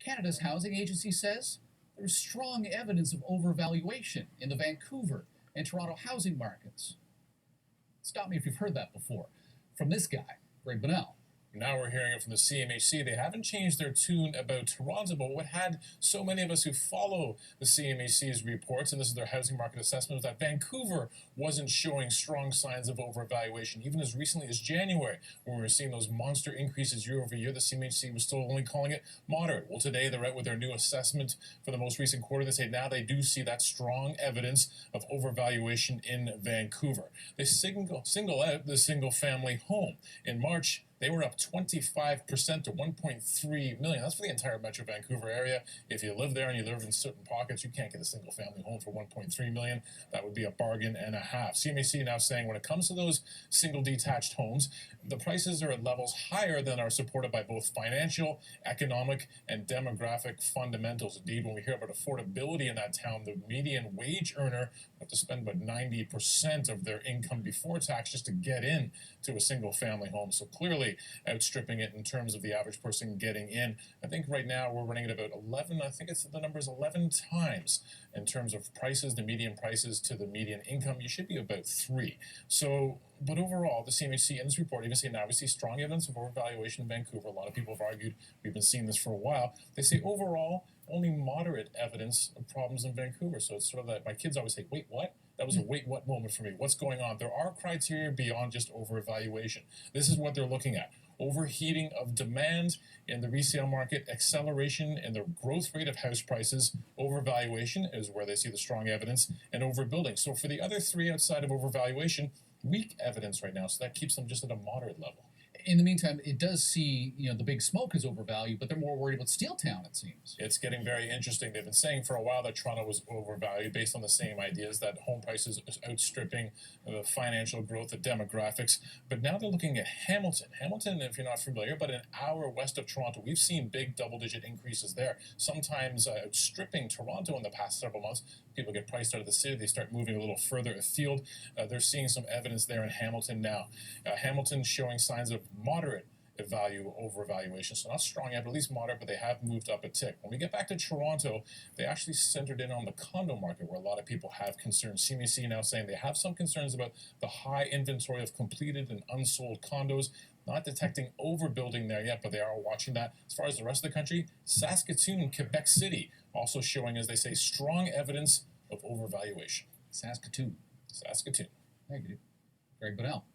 Canada's housing agency says there is strong evidence of overvaluation in the Vancouver and Toronto housing markets. Stop me if you've heard that before. From this guy, Greg Bunnell. Now we're hearing it from the CMHC. They haven't changed their tune about Toronto, but what had so many of us who follow the CMHC's reports, and this is their housing market assessment, was that Vancouver wasn't showing strong signs of overvaluation. Even as recently as January, when we were seeing those monster increases year over year, the CMHC was still only calling it moderate. Well, today they're out with their new assessment for the most recent quarter. They say now they do see that strong evidence of overvaluation in Vancouver. They single out the single-family home. In March, they were up 25% to 1.3 million. That's for the entire Metro Vancouver area. If you live there and you live in certain pockets, you can't get a single family home for 1.3 million. That would be a bargain and a half. CMHC now saying when it comes to those single detached homes, the prices are at levels higher than are supported by both financial, economic, and demographic fundamentals. Indeed, when we hear about affordability in that town, the median wage earner have to spend about 90% of their income before tax just to get in to a single family home. So clearly outstripping it in terms of the average person getting in. I think right now we're running at about 11, I think the number is 11 times in terms of prices, the median prices to the median income. You should be about 3. So, but overall, the CMHC in this report even say now we see strong evidence of overvaluation in Vancouver. A lot of people have argued we've been seeing this for a while. They say overall, only moderate evidence of problems in Vancouver. So it's sort of that my kids always say, wait, what? That was a wait, what moment for me. What's going on? There are criteria beyond just overvaluation. This is what they're looking at. Overheating of demand in the resale market, acceleration in the growth rate of house prices, overvaluation is where they see the strong evidence, and overbuilding. So for the other 3 outside of overvaluation, weak evidence right now. So that keeps them just at a moderate level. In the meantime, it does see, the big smoke is overvalued, but they're more worried about Steeltown, it seems. It's getting very interesting. They've been saying for a while that Toronto was overvalued based on the same ideas, that home prices outstripping the financial growth, the demographics. But now they're looking at Hamilton. Hamilton, if you're not familiar, but an hour west of Toronto, we've seen big double-digit increases there, sometimes outstripping Toronto in the past several months. People get priced out of the city. They start moving a little further afield. They're seeing some evidence there in Hamilton now. Hamilton showing signs of moderate value over valuation. So not strong yet, but at least moderate, but they have moved up a tick. When we get back to Toronto, they actually centered in on the condo market where a lot of people have concerns. CMHC now saying they have some concerns about the high inventory of completed and unsold condos. Not detecting overbuilding there yet, but they are watching that. As far as the rest of the country, Saskatoon, Quebec City, also showing, as they say, strong evidence of overvaluation. Saskatoon. Saskatoon. Thank you. Greg Bunnell.